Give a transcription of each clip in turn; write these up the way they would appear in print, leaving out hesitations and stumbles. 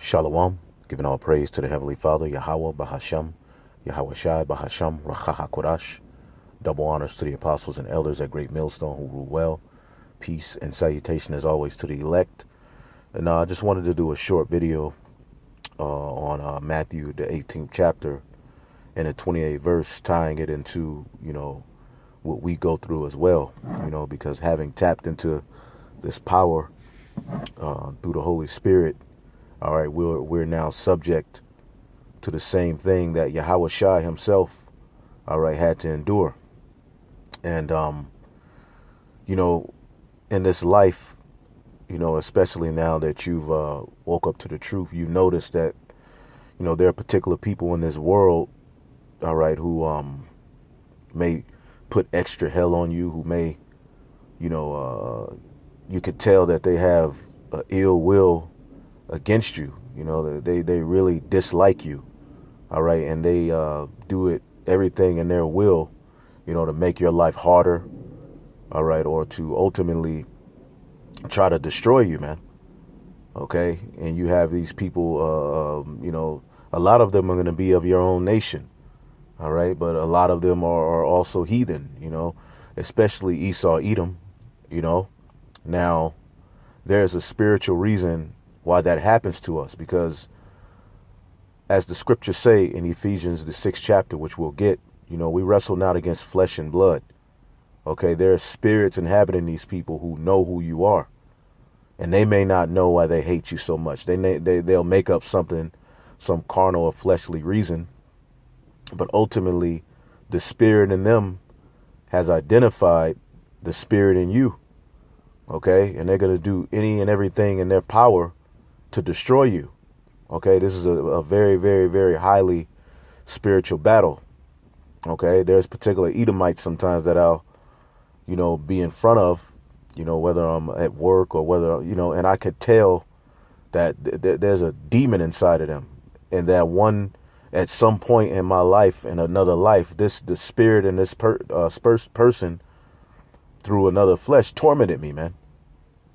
Shalom, giving all praise to the Heavenly Father, Yahweh, Bahasham, Yahweh Shai, Bahasham, Rachaha Kodash. Double honors to the apostles and elders at Great Millstone who rule well. Peace and salutation as always to the elect. And I just wanted to do a short video on Matthew, the 18th chapter, and the 28th verse, tying it into, what we go through as well, because having tapped into this power through the Holy Spirit, all right, we're now subject to the same thing that Yahweh Shai himself, all right, had to endure. And, in this life, especially now that you've woke up to the truth, you notice that, there are particular people in this world, all right, who may put extra hell on you, who may, you could tell that they have ill will against you. They really dislike you, all right, and they do everything in their will, to make your life harder, all right, or to ultimately try to destroy you, man. Okay, and you have these people, a lot of them are going to be of your own nation, all right, but a lot of them are also heathen, especially Esau, Edom, Now, there's a spiritual reason why that happens to us, because as the scriptures say in Ephesians, the 6th chapter, which we'll get, we wrestle not against flesh and blood. Okay, there are spirits inhabiting these people who know who you are, and they may not know why they hate you so much. They'll make up some carnal or fleshly reason, but ultimately the spirit in them has identified the spirit in you. Okay, and they're going to do any and everything in their power to destroy you. Okay, this is a very, very, very highly spiritual battle. Okay, there's particular Edomites sometimes that I'll, be in front of, whether I'm at work or whether, and I could tell that there's a demon inside of them. And that one, at some point in my life, in another life, the spirit in this person through another flesh tormented me, man.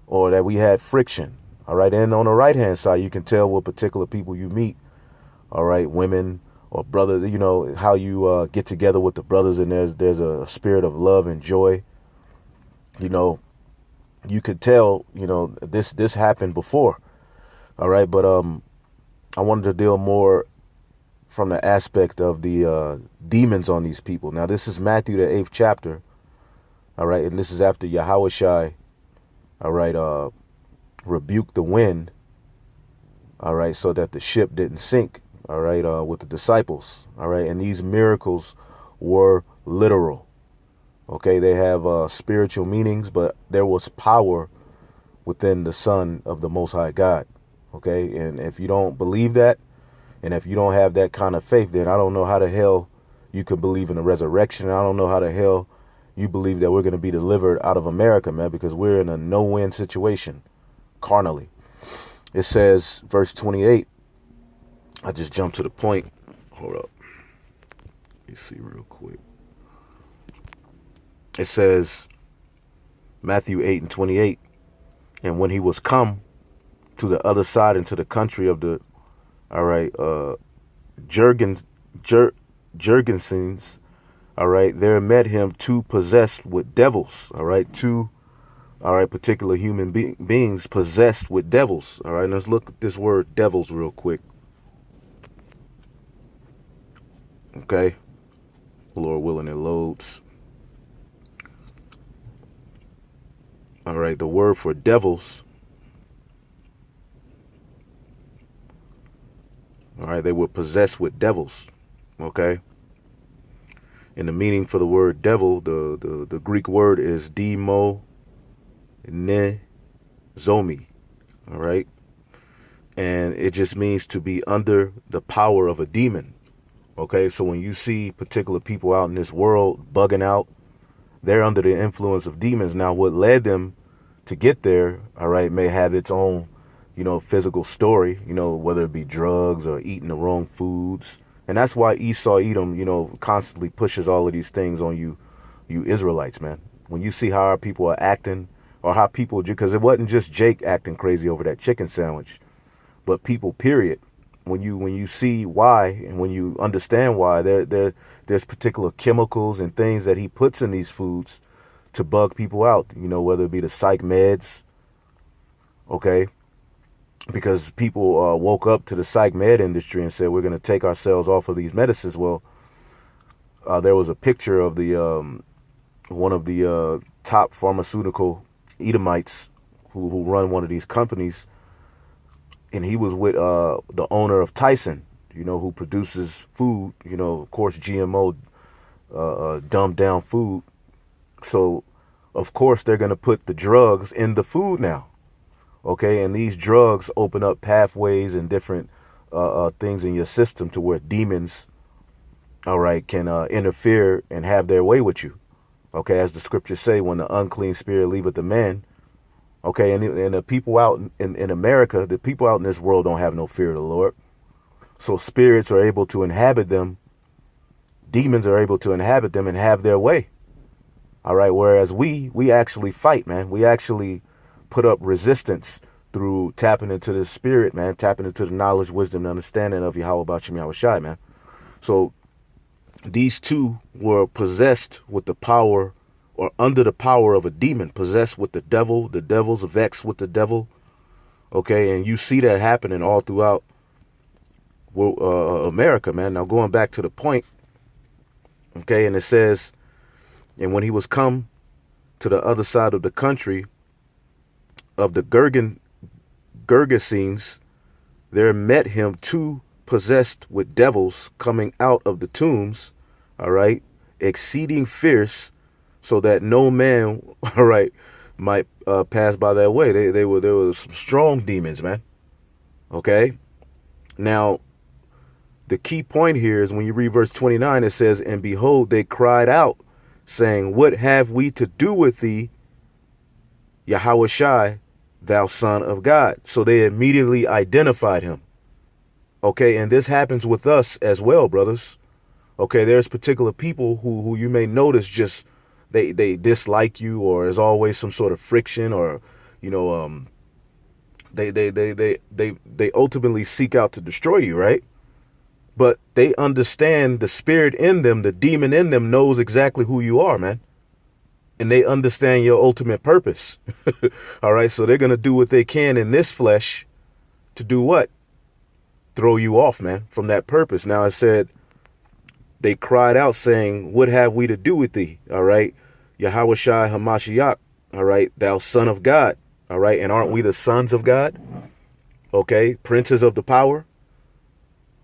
Or that we had friction. All right. And on the right hand side, you can tell what particular people you meet. All right. Women or brothers, how you get together with the brothers, and there's a spirit of love and joy. You could tell, this happened before. All right. But I wanted to deal more from the aspect of the demons on these people. Now, this is Matthew, the 8th chapter. All right. And this is after Yahweh Shai, all right, rebuked the wind, all right, so that the ship didn't sink, all right, with the disciples, all right, and these miracles were literal, okay, they have spiritual meanings, but there was power within the Son of the Most High God, okay, and if you don't believe that, and if you don't have that kind of faith, then I don't know how the hell you could believe in the resurrection. I don't know how the hell you believe that we're going to be delivered out of America, man, because we're in a no-win situation carnally. It says, verse 28, I just jumped to the point. Hold up. Let me see real quick. It says, Matthew 8 and 28, and when he was come to the other side into the country of the, all right, Gergesenes, all right, there met him two possessed with devils, all right, particular human beings possessed with devils, all right. Let's look at this word devils real quick. Okay, Lord willing, it loads. All right, the word for devils, all right, they were possessed with devils, okay. And the meaning for the word devil, the Greek word is demonezomi, all right? And it just means to be under the power of a demon, okay? So when you see particular people out in this world bugging out, they're under the influence of demons. Now, what led them to get there, all right, may have its own, physical story, whether it be drugs or eating the wrong foods. And that's why Esau, Edom, constantly pushes all of these things on you Israelites, man. When you see how our people are acting, or how people, because it wasn't just Jake acting crazy over that chicken sandwich, but people, period. When you see why, and when you understand why, there's particular chemicals and things that he puts in these foods to bug people out, whether it be the psych meds, okay? Because people woke up to the psych med industry and said, we're going to take ourselves off of these medicines. Well, there was a picture of the one of the top pharmaceutical Edomites who run one of these companies, and he was with the owner of Tyson, who produces food, of course, GMO, dumbed down food. So, of course, they're going to put the drugs in the food now. Okay, and these drugs open up pathways and different things in your system to where demons, all right, can interfere and have their way with you. Okay, as the scriptures say, when the unclean spirit leaveth the man. Okay, and the people out in America, the people out in this world don't have no fear of the Lord. So spirits are able to inhabit them. Demons are able to inhabit them and have their way. All right, whereas we actually fight, man. We actually put up resistance through tapping into the spirit, man, tapping into the knowledge, wisdom, and understanding of Yahweh Bashim Yahweh Shai, man. So these two were possessed with the power, or under the power of a demon, possessed with the devil. The devil's vexed with the devil. Okay, and you see that happening all throughout America, man. Now going back to the point, okay, and it says, and when he was come to the other side of the country of the Gergesenes, there met him two possessed with devils coming out of the tombs, all right, exceeding fierce, so that no man, all right, might pass by that way. There were some strong demons, man. Okay. Now, the key point here is when you read verse 29, it says, and behold, they cried out, saying, what have we to do with thee, Yahweh Shai, thou son of God? So they immediately identified him. Okay, and this happens with us as well, brothers. Okay, there's particular people who you may notice just they dislike you, or there's always some sort of friction, or they ultimately seek out to destroy you, right? But they understand the spirit in them, the demon in them knows exactly who you are, man. And they understand your ultimate purpose. All right, so they're going to do what they can in this flesh to do what? Throw you off, man, from that purpose. Now it said, they cried out saying, what have we to do with thee? All right. Yahweh Shai Hamashiach. All right. Thou son of God. All right. And aren't we the sons of God? Okay. Princes of the power.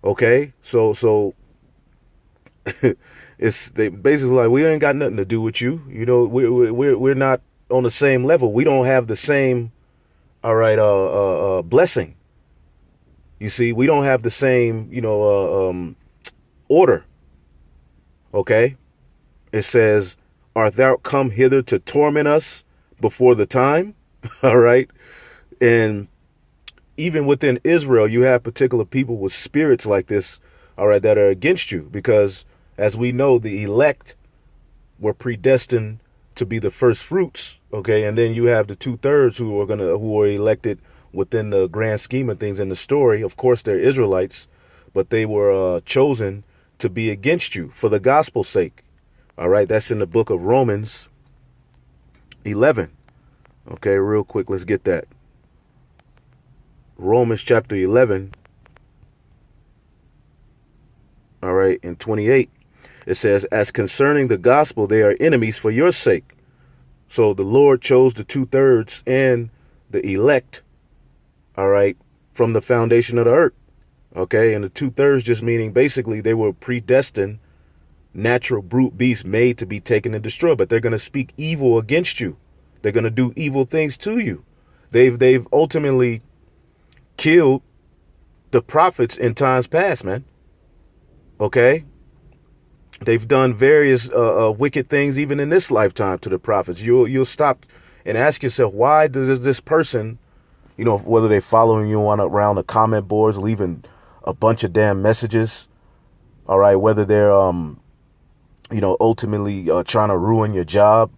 Okay. So it's they basically like, we ain't got nothing to do with you. We're not on the same level. We don't have the same, all right, blessing. You see, we don't have the same, order. Okay, it says, art thou come hither to torment us before the time? All right. And even within Israel, you have particular people with spirits like this, all right, that are against you, because as we know, the elect were predestined to be the first fruits. Okay. And then you have the 2/3 who are elected within the grand scheme of things in the story. Of course, they're Israelites, but they were chosen to be against you for the gospel's sake. All right, that's in the book of Romans 11. Okay, real quick, let's get that. Romans chapter 11. All right, in 28, it says, as concerning the gospel, they are enemies for your sake. So the Lord chose the 2/3 and the elect, all right, from the foundation of the earth. Okay, and the 2/3 just meaning basically they were predestined, natural brute beasts made to be taken and destroyed, but they're going to speak evil against you. They're going to do evil things to you. They've ultimately killed the prophets in times past, man. Okay, they've done various wicked things even in this lifetime to the prophets. You'll stop and ask yourself, why does this person, whether they're following you around the comment boards, leaving a bunch of damn messages, all right, whether they're ultimately trying to ruin your job,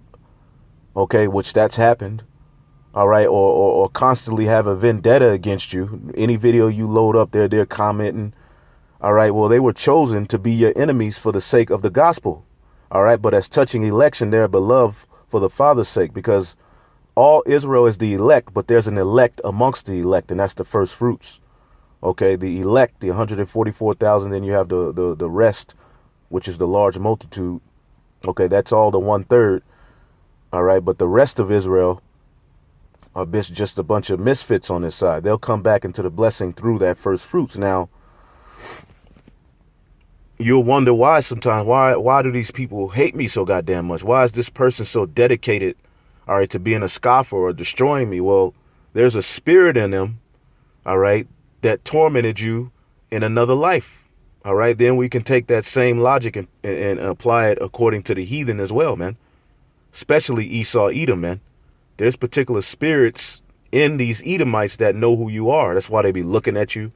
okay, which that's happened, all right, or constantly have a vendetta against you. Any video you load up there, they're commenting. All right, well, they were chosen to be your enemies for the sake of the gospel. All right, but as touching election, they're beloved for the Father's sake, because all Israel is the elect, but there's an elect amongst the elect, and that's the first fruits. Okay, the elect, the 144,000, then you have the rest, which is the large multitude. Okay, that's all the 1/3. All right, but the rest of Israel are just a bunch of misfits on this side. They'll come back into the blessing through that first fruits. Now, you'll wonder why sometimes. Why do these people hate me so goddamn much? Why is this person so dedicated, all right, to being a scoffer or destroying me? Well, there's a spirit in them, all right, that tormented you in another life. All right, then we can take that same logic and apply it according to the heathen as well, man. Especially Esau, Edom, man. There's particular spirits in these Edomites that know who you are. That's why they be looking at you.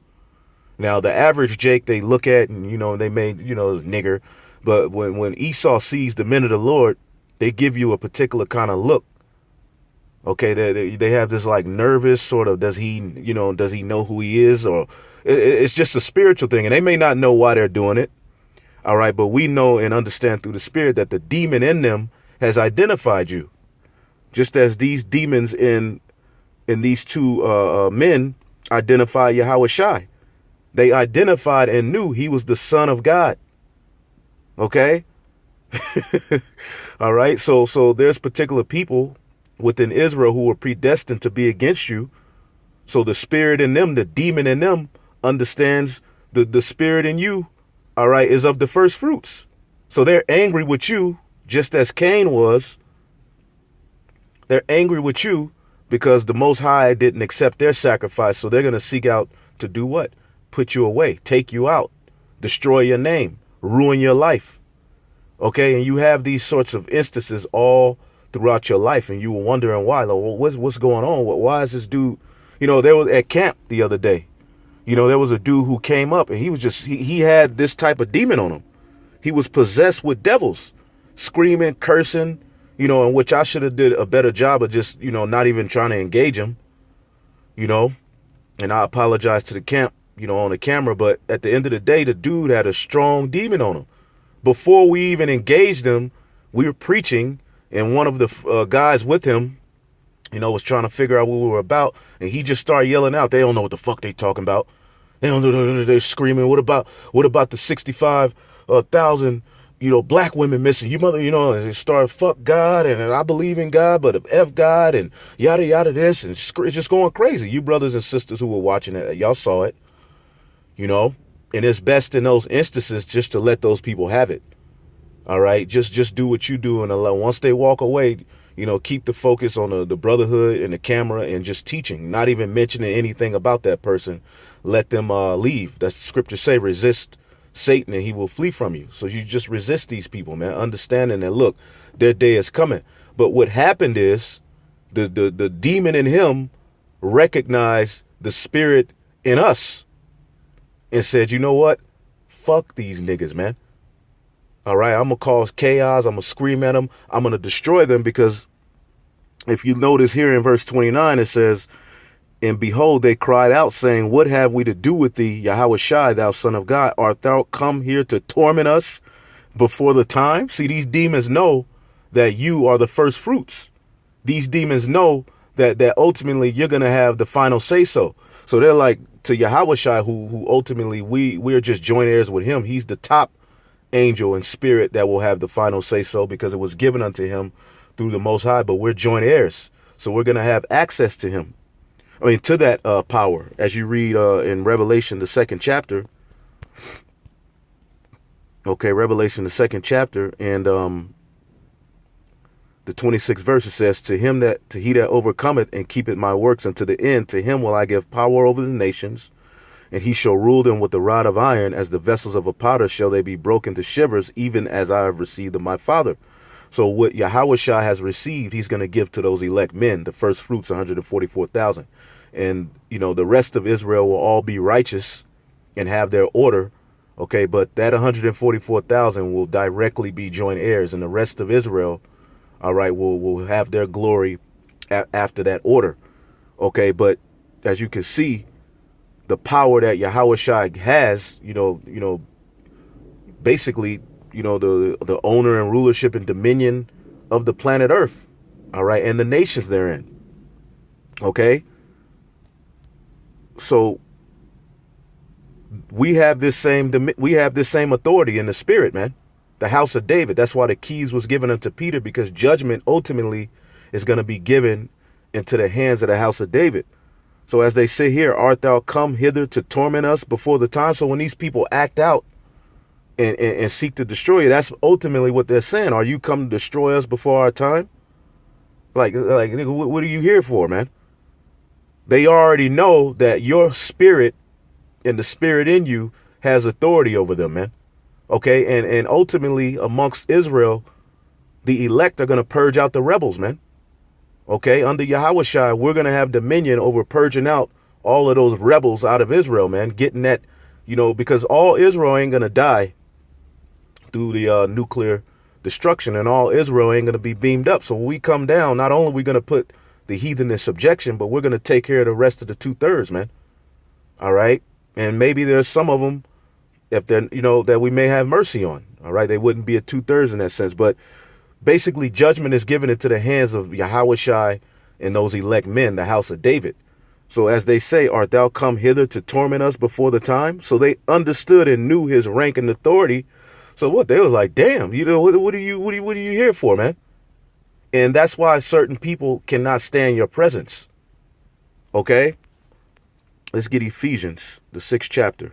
Now, the average Jake they look at, and, they may, nigger. But when Esau sees the men of the Lord, they give you a particular kind of look. Okay, they have this like nervous sort of, does he know who he is? Or it's just a spiritual thing. And they may not know why they're doing it. All right, but we know and understand through the spirit that the demon in them has identified you. Just as these demons in these two men identify Yahweh Shai. They identified and knew he was the Son of God. Okay? All right, so there's particular people within Israel who were predestined to be against you. So the spirit in them, the demon in them, understands the spirit in you, all right, is of the first fruits. So they're angry with you, just as Cain was. They're angry with you because the Most High didn't accept their sacrifice. So they're going to seek out to do what? Put you away, take you out, destroy your name, ruin your life. Okay, and you have these sorts of instances all throughout your life, and you were wondering why. Like, well, what's going on? Why is this dude? There was at camp the other day. There was a dude who came up, and he was just he had this type of demon on him. He was possessed with devils, screaming, cursing. In which I should have did a better job of just not even trying to engage him. And I apologize to the camp, on the camera. But at the end of the day, the dude had a strong demon on him. Before we even engaged him, we were preaching, and one of the guys with him, was trying to figure out what we were about, and he just started yelling out, "They don't know what the fuck they talking about. They don't know." They're screaming, "What about the 65,000 black women missing? You mother, and they start, fuck God, and I believe in God, but F God, and yada yada this, and it's just going crazy." You brothers and sisters who were watching it, y'all saw it, and it's best in those instances just to let those people have it. All right, just do what you do, and once they walk away, keep the focus on the brotherhood and the camera and just teaching, not even mentioning anything about that person. Let them leave. That's the scripture say, resist Satan and he will flee from you. So you just resist these people, man, understanding that, look, their day is coming. But what happened is the demon in him recognized the spirit in us and said, you know what? Fuck these niggas, man. All right, I'm going to cause chaos. I'm going to scream at them. I'm going to destroy them, because if you notice here in verse 29, it says, "And behold, they cried out, saying, What have we to do with thee, Yahweh Shai, thou Son of God? Art thou come here to torment us before the time?" See, these demons know that you are the first fruits. These demons know that ultimately you're going to have the final say so. So they're like, to Yahweh Shai, who ultimately we're just joint heirs with him. He's the top angel and spirit that will have the final say so, because it was given unto him through the Most High, but we're joint heirs. So we're going to have access to him. To that power, as you read in Revelation, the 2nd chapter. Okay, Revelation, the 2nd chapter, and the 26th verse, it says, to he that overcometh and keepeth my works unto the end, to him will I give power over the nations, and he shall rule them with the rod of iron. As the vessels of a potter shall they be broken to shivers, even as I have received of my Father. So what Yahweh Shai has received, he's going to give to those elect men, the first fruits, 144,000. And, the rest of Israel will all be righteous and have their order. Okay, but that 144,000 will directly be joint heirs, and the rest of Israel, all right, will have their glory after that order. Okay, but as you can see, the power that Yahweh Shai has, basically, the owner and rulership and dominion of the planet Earth, all right, and the nations therein. Okay, so we have this same authority in the spirit, man. The house of David. That's why the keys was given unto Peter, because judgment ultimately is going to be given into the hands of the house of David. So as they say here, art thou come hither to torment us before the time? So when these people act out and seek to destroy you, that's ultimately what they're saying. Are you come to destroy us before our time? Like, what are you here for, man? They already know that your spirit and the spirit in you has authority over them, man. Okay, and ultimately amongst Israel, the elect are going to purge out the rebels, man. Okay, under Yahweh Shai, we're going to have dominion over purging out all of those rebels out of Israel, man. Getting that, because all Israel ain't going to die through the nuclear destruction, and all Israel ain't going to be beamed up. So when we come down, not only are we going to put the heathen in subjection, but we're going to take care of the rest of the 2/3, man. All right. And maybe there's some of them, if they're, that we may have mercy on. All right. They wouldn't be a 2/3 in that sense. But basically, judgment is given into the hands of Yahweh Shai and those elect men, the house of David. So as they say, art thou come hither to torment us before the time? So they understood and knew his rank and authority. So what? They was like, damn, what are you here for, man? And that's why certain people cannot stand your presence. Okay? Let's get Ephesians, the 6th chapter.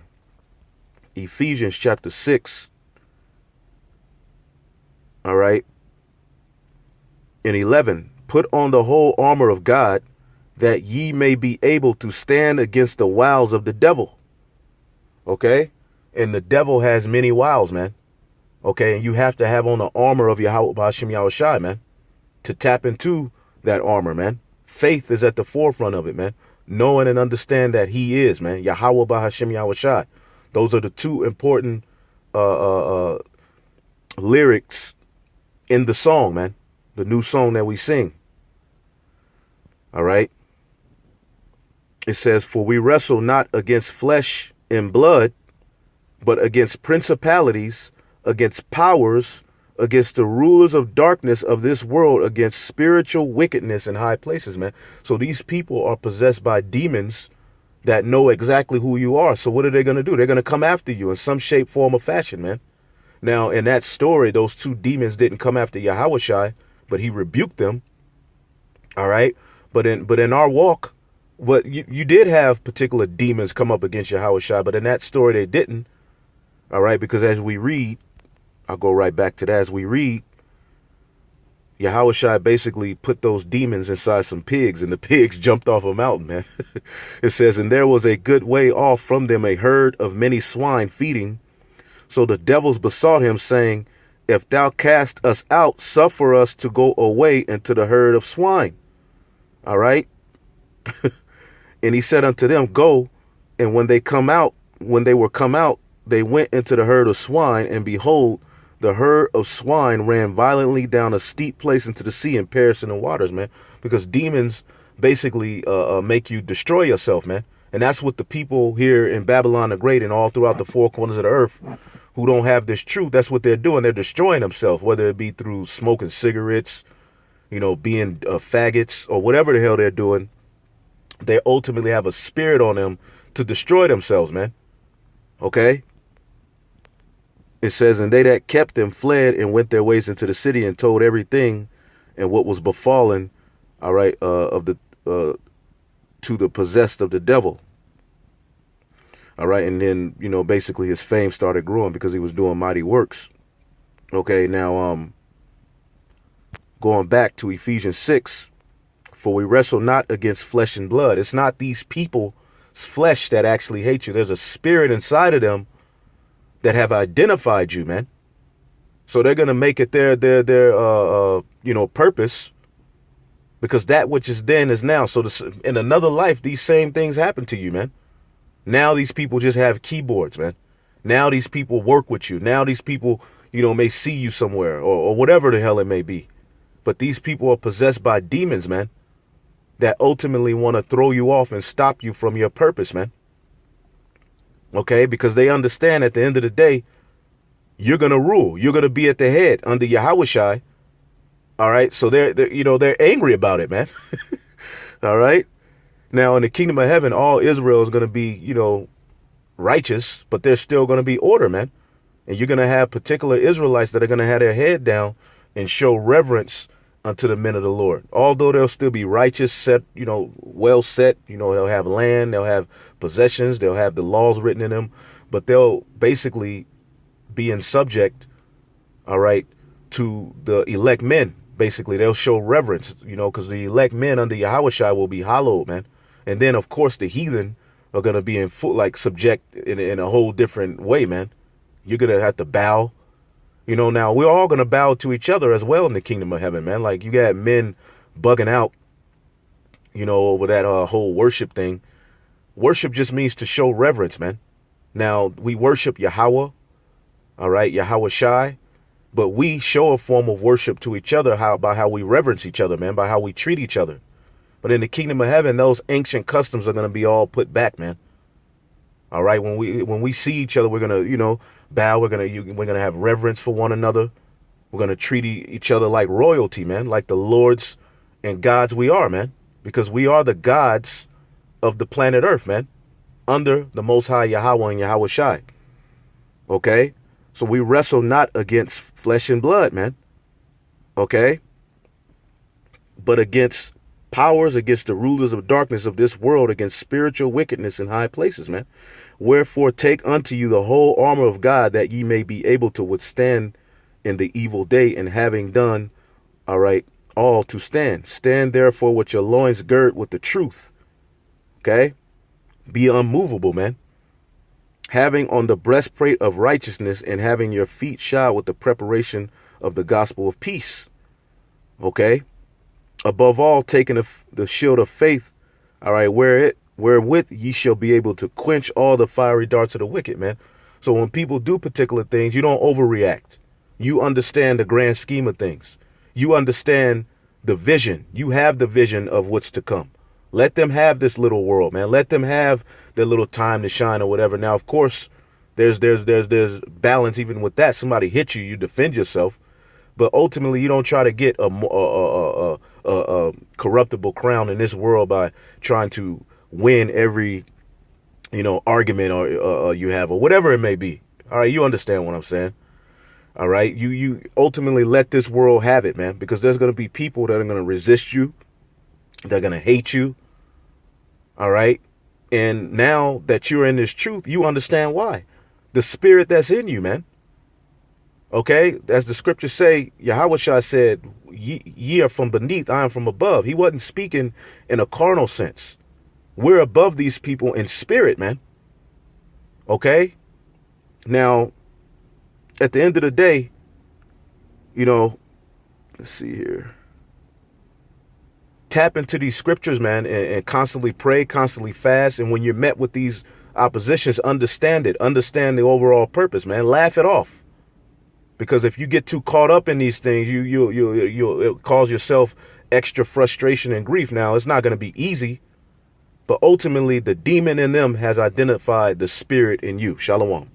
Ephesians chapter 6. All right. In 11, put on the whole armor of God, that ye may be able to stand against the wiles of the devil. Okay? And the devil has many wiles, man. Okay? And you have to have on the armor of Yahweh B'Hashem Yahweh Shai, man, to tap into that armor, man. Faith is at the forefront of it, man. Knowing and understand that he is, man, Yahweh B'Hashem Yahweh Shai. Those are the two important lyrics in the song, man. The new song that we sing. All right. It says, for we wrestle not against flesh and blood, but against principalities, against powers, against the rulers of darkness of this world, against spiritual wickedness in high places, man. So these people are possessed by demons that know exactly who you are. So what are they going to do? They're going to come after you in some shape, form, or fashion, man. Now, in that story, those two demons didn't come after Yahweh Shai, but he rebuked them. All right. But in our walk, you did have particular demons come up against Yahweh Shai, but in that story, they didn't. All right. Because as we read, I'll go right back to that. As we read, Yahweh Shai basically put those demons inside some pigs, and the pigs jumped off a mountain, man. It says, and there was a good way off from them a herd of many swine feeding. So the devils besought him, saying, if thou cast us out, suffer us to go away into the herd of swine. All right. And he said unto them, go. And when they were come out, they went into the herd of swine, and behold, the herd of swine ran violently down a steep place into the sea and perished in the waters, man. Because demons basically make you destroy yourself, man. And that's what the people here in Babylon the Great and all throughout the four corners of the earth who don't have this truth, that's what they're doing. They're destroying themselves, whether it be through smoking cigarettes, being faggots, or whatever the hell they're doing. They ultimately have a spirit on them to destroy themselves, man. Okay? It says, and they that kept them fled and went their ways into the city and told everything and what was befallen, all right, to the possessed of the devil. All right. And then, basically his fame started growing because he was doing mighty works. Okay. Now, going back to Ephesians 6, for we wrestle not against flesh and blood. It's not these people's flesh that actually hate you. There's a spirit inside of them that have identified you, man. So they're going to make it their purpose, because that which is then is now. So in another life, these same things happen to you, man. Now these people just have keyboards, man. Now these people work with you. Now these people, may see you somewhere or whatever the hell it may be. But these people are possessed by demons, man. that ultimately want to throw you off and stop you from your purpose, man. Okay, because they understand at the end of the day, you're going to rule. You're going to be at the head under Yahushai. All right. So they're angry about it, man. All right. Now, in the kingdom of heaven, all Israel is going to be, righteous, but there's still going to be order, man. And you're going to have particular Israelites that are going to have their head down and show reverence unto the men of the Lord. Although they'll still be righteous, set, well set, they'll have land, they'll have possessions, they'll have the laws written in them, but they'll basically be in subject, all right, to the elect men. Basically, they'll show reverence, because the elect men under Yahushua will be hallowed, man. And then, of course, the heathen are going to be in full, subject in a whole different way, man. You're going to have to bow. Now we're all going to bow to each other as well in the kingdom of heaven, man. Like, you got men bugging out, over that whole worship thing. Worship just means to show reverence, man. Now, we worship Yahweh, all right, Yahushai, but we show a form of worship to each other by how we reverence each other, man, by how we treat each other. But in the kingdom of heaven, those ancient customs are going to be all put back, man. All right, when we see each other, we're going to, bow. We're going to have reverence for one another. We're going to treat each other like royalty, man, like the lords and gods we are, man, because we are the gods of the planet Earth, man, under the Most High Yahweh and Yahushai. Okay, so we wrestle not against flesh and blood, man. Okay, but against powers, against the rulers of darkness of this world, against spiritual wickedness in high places, man. Wherefore take unto you the whole armor of God, that ye may be able to withstand in the evil day, and having done, all right, all to stand. Stand therefore with your loins girt with the truth. Okay, be unmovable, man. Having on the breastplate of righteousness, and having your feet shod with the preparation of the gospel of peace. Okay, above all, taking the shield of faith, all right, wherewith ye shall be able to quench all the fiery darts of the wicked, man. So when people do particular things, you don't overreact. You understand the grand scheme of things. You understand the vision. You have the vision of what's to come. Let them have this little world, man. Let them have their little time to shine or whatever. Now, of course, there's balance even with that. Somebody hits you, you defend yourself. But ultimately, you don't try to get a corruptible crown in this world by trying to win every, argument or you have, or whatever it may be. All right, you understand what I'm saying. All right, you ultimately let this world have it, man, because there's going to be people that are going to resist you. They're going to hate you. All right. And now that you're in this truth, you understand why. The spirit that's in you, man. Okay, as the scriptures say, Yahushua said, ye are from beneath, I am from above. He wasn't speaking in a carnal sense. We're above these people in spirit, man. Okay, now, at the end of the day, let's see here. Tap into these scriptures, man, and constantly pray, constantly fast. And when you're met with these oppositions, understand it. Understand the overall purpose, man. Laugh it off. Because if you get too caught up in these things, you'll cause yourself extra frustration and grief. Now, it's not going to be easy, but ultimately the demon in them has identified the spirit in you. Shalom.